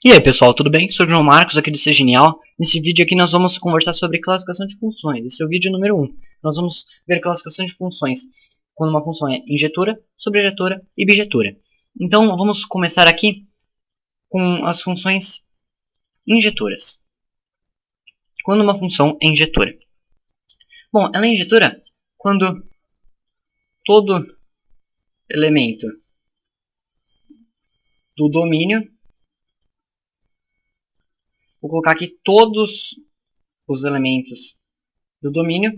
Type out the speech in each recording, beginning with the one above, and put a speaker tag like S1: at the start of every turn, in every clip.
S1: E aí pessoal, tudo bem? Sou o João Marcos aqui do Ser Genial. Nesse vídeo aqui nós vamos conversar sobre classificação de funções. Esse é o vídeo número 1. Nós vamos ver classificação de funções quando uma função é injetora, sobrejetora e bijetora. Então vamos começar aqui com as funções injetoras. Quando uma função é injetora? Bom, ela é injetora quando todo elemento do domínio, vou colocar aqui todos os elementos do domínio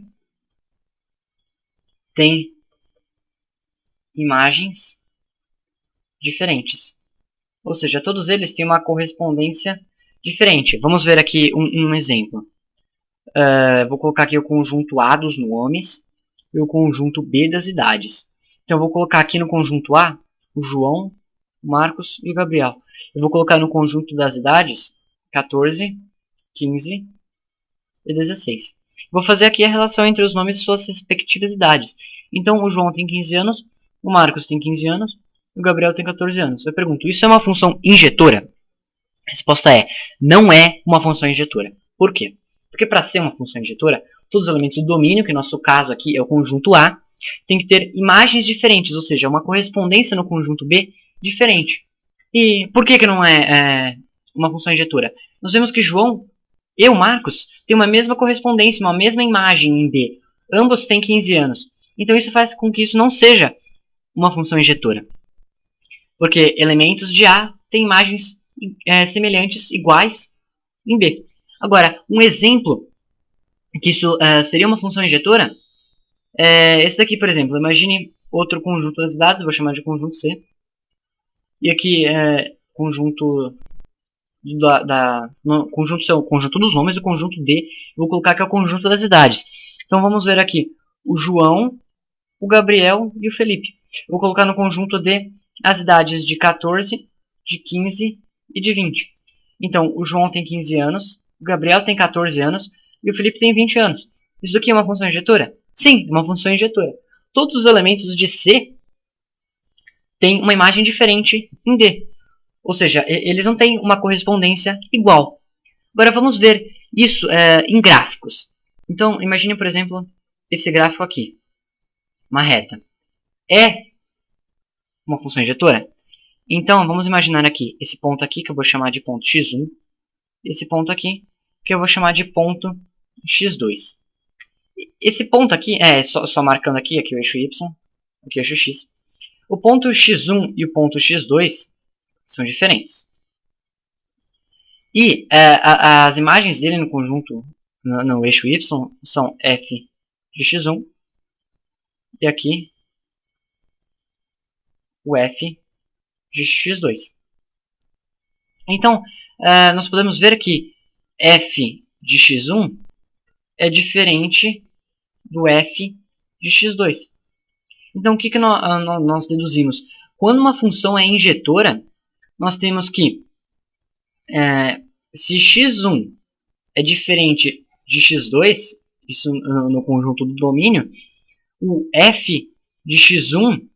S1: têm imagens diferentes. Ou seja, todos eles têm uma correspondência diferente. Vamos ver aqui um exemplo. Vou colocar aqui o conjunto A dos nomes e o conjunto B das idades. Então eu vou colocar aqui no conjunto A o João, o Marcos e o Gabriel. Eu vou colocar no conjunto das idades 14, 15 e 16. Vou fazer aqui a relação entre os nomes e suas respectivas idades. Então o João tem 15 anos, o Marcos tem 15 anos, o Gabriel tem 14 anos. Eu pergunto, isso é uma função injetora? A resposta é, não é uma função injetora. Por quê? Porque para ser uma função injetora, todos os elementos do domínio, que no nosso caso aqui é o conjunto A, tem que ter imagens diferentes, ou seja, uma correspondência no conjunto B diferente. E por que não é uma função injetora? Nós vemos que João e o Marcos têm uma mesma correspondência, uma mesma imagem em B. Ambos têm 15 anos. Então isso faz com que isso não seja uma função injetora. Porque elementos de A têm imagens semelhantes, iguais, em B. Agora, um exemplo que isso seria uma função injetora é esse daqui, por exemplo. Imagine outro conjunto das dados, vou chamar de conjunto C. E aqui conjunto conjunto C é o conjunto dos nomes, e o conjunto D eu vou colocar que é o conjunto das idades. Então vamos ver aqui o João, o Gabriel e o Felipe. Eu vou colocar no conjunto D as idades de 14, de 15 e de 20. Então o João tem 15 anos, o Gabriel tem 14 anos e o Felipe tem 20 anos. Isso aqui é uma função injetora? Sim, é uma função injetora. Todos os elementos de C têm uma imagem diferente em D. Ou seja, eles não têm uma correspondência igual. Agora vamos ver isso em gráficos. Então imagine, por exemplo, esse gráfico aqui. Uma reta. É uma função injetora? Então vamos imaginar aqui esse ponto aqui que eu vou chamar de ponto x1. Esse ponto aqui que eu vou chamar de ponto x2. Esse ponto aqui, só marcando aqui o eixo y, aqui o eixo x. O ponto x1 e o ponto x2 são diferentes. E as imagens dele no conjunto, no eixo y, são f de x1 e aqui o f de x2. Então, nós podemos ver que f de x1 é diferente do f de x2. Então, o que nós deduzimos? Quando uma função é injetora, nós temos que, se x1 é diferente de x2, isso no conjunto do domínio, o f de x1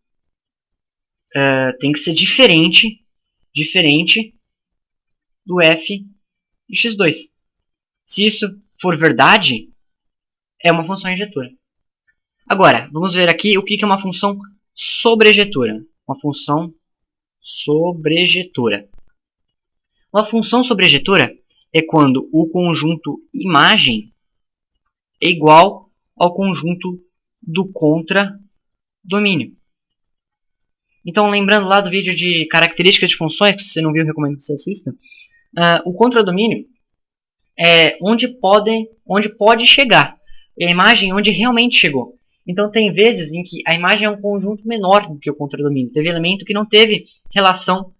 S1: tem que ser diferente do f de x2. Se isso for verdade, é uma função injetora. Agora, vamos ver aqui o que é uma função sobrejetora. Uma função sobrejetora. Uma função sobrejetora é quando o conjunto imagem é igual ao conjunto do contradomínio. Então, lembrando lá do vídeo de características de funções, que se você não viu, eu recomendo que você assista. O contradomínio é onde pode chegar. É a imagem onde realmente chegou. Então, tem vezes em que a imagem é um conjunto menor do que o contradomínio. Teve elemento que não teve relação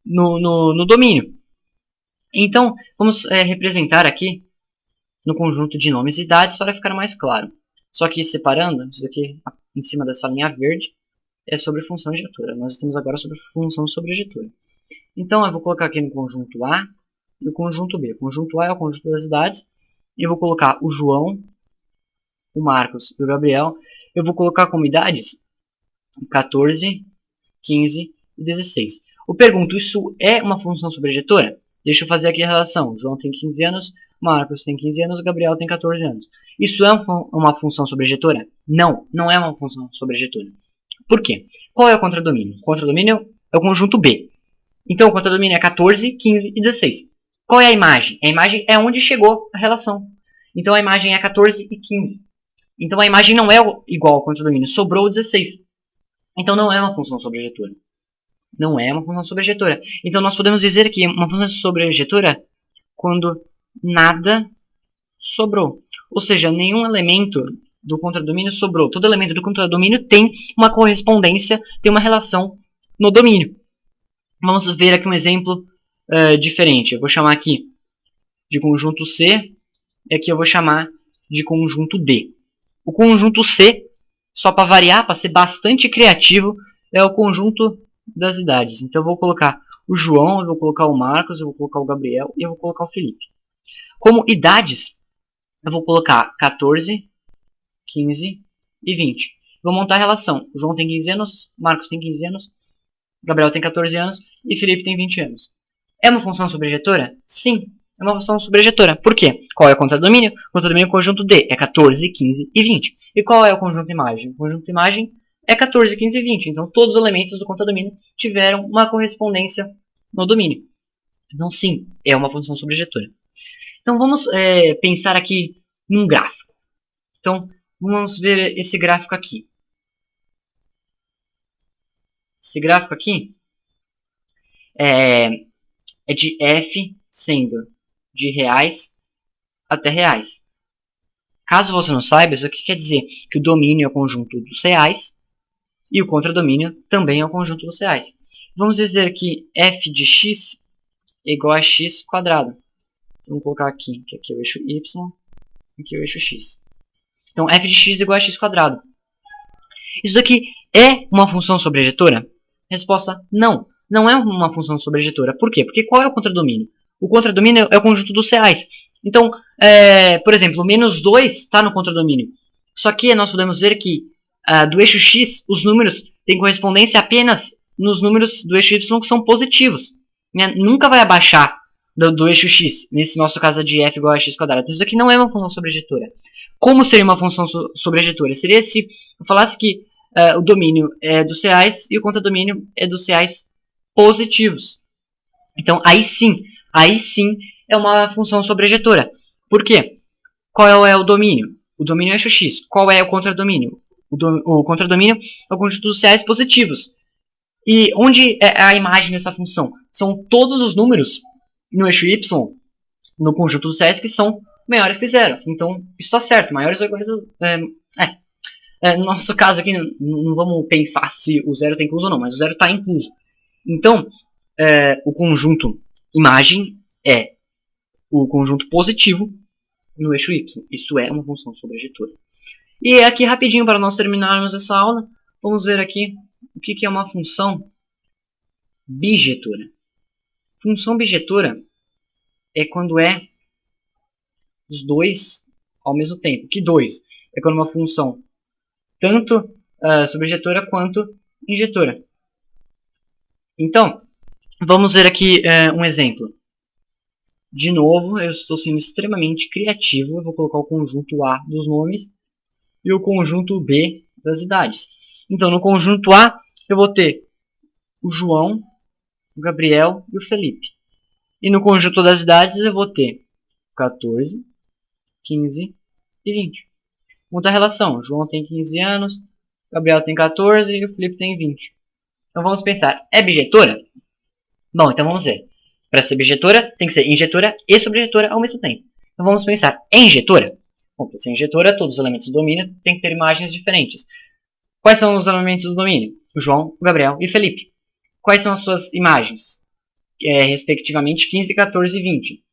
S1: no domínio. Então, vamos representar aqui no conjunto de nomes e idades para ficar mais claro. Só que separando, isso aqui em cima dessa linha verde, é sobre função injetora. Nós estamos agora sobre função sobrejetora. Então, eu vou colocar aqui no conjunto A e o conjunto B. O conjunto A é o conjunto das idades. E eu vou colocar o João, o Marcos e o Gabriel. Eu vou colocar como idades 14, 15 e 16. Eu pergunto, isso é uma função sobrejetora? Deixa eu fazer aqui a relação. João tem 15 anos, Marcos tem 15 anos, Gabriel tem 14 anos. Isso é uma função sobrejetora? Não, não é uma função sobrejetora. Por quê? Qual é o contradomínio? O contradomínio é o conjunto B. Então o contradomínio é 14, 15 e 16. Qual é a imagem? A imagem é onde chegou a relação. Então a imagem é 14 e 15. Então a imagem não é igual ao contradomínio, sobrou 16. Então não é uma função sobrejetora. Não é uma função sobrejetora. Então nós podemos dizer que uma função sobrejetora quando nada sobrou. Ou seja, nenhum elemento do contradomínio sobrou. Todo elemento do contradomínio tem uma correspondência, tem uma relação no domínio. Vamos ver aqui um exemplo diferente. Eu vou chamar aqui de conjunto C e aqui eu vou chamar de conjunto D. O conjunto C, só para variar, para ser bastante criativo, é o conjunto das idades. Então eu vou colocar o João, eu vou colocar o Marcos, eu vou colocar o Gabriel e eu vou colocar o Felipe. Como idades, eu vou colocar 14, 15 e 20. Vou montar a relação. O João tem 15 anos, Marcos tem 15 anos, Gabriel tem 14 anos e Felipe tem 20 anos. É uma função sobrejetora? Sim, é uma função sobrejetora. Por quê? Qual é o contradomínio? O contradomínio é o conjunto D, é 14, 15 e 20. E qual é o conjunto imagem? O conjunto imagem é 14, 15 e 20. Então todos os elementos do contradomínio tiveram uma correspondência no domínio. Então sim, é uma função sobrejetora. Então vamos pensar aqui num gráfico. Então vamos ver esse gráfico aqui. Esse gráfico aqui é de f sendo de reais até reais. Caso você não saiba, isso aqui quer dizer que o domínio é o conjunto dos reais e o contradomínio também é o conjunto dos reais. Vamos dizer que f de x é igual a x quadrado. Vamos colocar aqui, que aqui é o eixo y, aqui é o eixo x. Então f de x é igual a x quadrado. Isso daqui é uma função sobrejetora? Resposta: não. Não é uma função sobrejetora. Por quê? Porque qual é o contradomínio? O contradomínio é o conjunto dos reais. Então, por exemplo, o menos 2 está no contradomínio. Só que nós podemos ver que do eixo x, os números têm correspondência apenas nos números do eixo y que são positivos. Né? Nunca vai abaixar do eixo x. Nesse nosso caso de f igual a x quadrado. Então, isso aqui não é uma função sobrejetora. Como seria uma função sobrejetora? Seria se eu falasse que o domínio é dos reais e o contradomínio é dos reais positivos. Então, aí sim é uma função sobrejetora. Por quê? Qual é o domínio? O domínio é eixo x. Qual é o contradomínio? O contradomínio é o conjunto dos reais positivos. E onde é a imagem dessa função? São todos os números no eixo y, no conjunto dos reais, que são maiores que zero. Então, isso está certo. Maiores ou iguais no nosso caso aqui, não vamos pensar se o zero está incluso ou não, mas o zero está incluso. Então, o conjunto imagem é o conjunto positivo no eixo y. Isso é uma função sobrejetora. E aqui rapidinho, para nós terminarmos essa aula, vamos ver aqui o que é uma função bijetora. Função bijetora é quando é os dois ao mesmo tempo. Que dois? É quando uma função tanto sobrejetora quanto injetora. Então, vamos ver aqui um exemplo. De novo, eu estou sendo extremamente criativo. Eu vou colocar o conjunto A dos nomes e o conjunto B das idades. Então, no conjunto A, eu vou ter o João, o Gabriel e o Felipe. E no conjunto das idades, eu vou ter 14, 15 e 20. Muita relação. O João tem 15 anos, o Gabriel tem 14 e o Felipe tem 20. Então, vamos pensar. É bijetora? Bom, então vamos ver. Para ser bijetora, tem que ser injetora e sobrejetora ao mesmo tempo. Então vamos pensar. É injetora? Bom, para ser injetora, todos os elementos do domínio têm que ter imagens diferentes. Quais são os elementos do domínio? O João, o Gabriel e o Felipe. Quais são as suas imagens? Respectivamente 15, 14 e 20.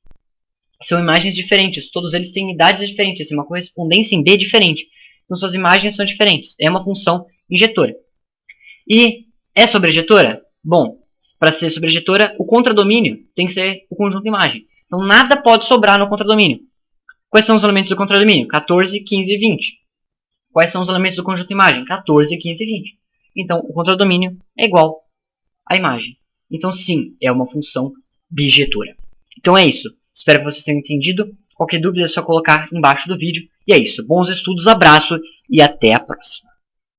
S1: São imagens diferentes. Todos eles têm idades diferentes. Uma correspondência em B diferente. Então suas imagens são diferentes. É uma função injetora. E é sobrejetora? Bom, para ser sobrejetora, o contradomínio tem que ser o conjunto imagem. Então nada pode sobrar no contradomínio. Quais são os elementos do contradomínio? 14, 15 e 20. Quais são os elementos do conjunto imagem? 14, 15 e 20. Então o contradomínio é igual à imagem. Então sim, é uma função bijetura. Então é isso. Espero que vocês tenham entendido. Qualquer dúvida é só colocar embaixo do vídeo. E é isso. Bons estudos, abraço e até a próxima.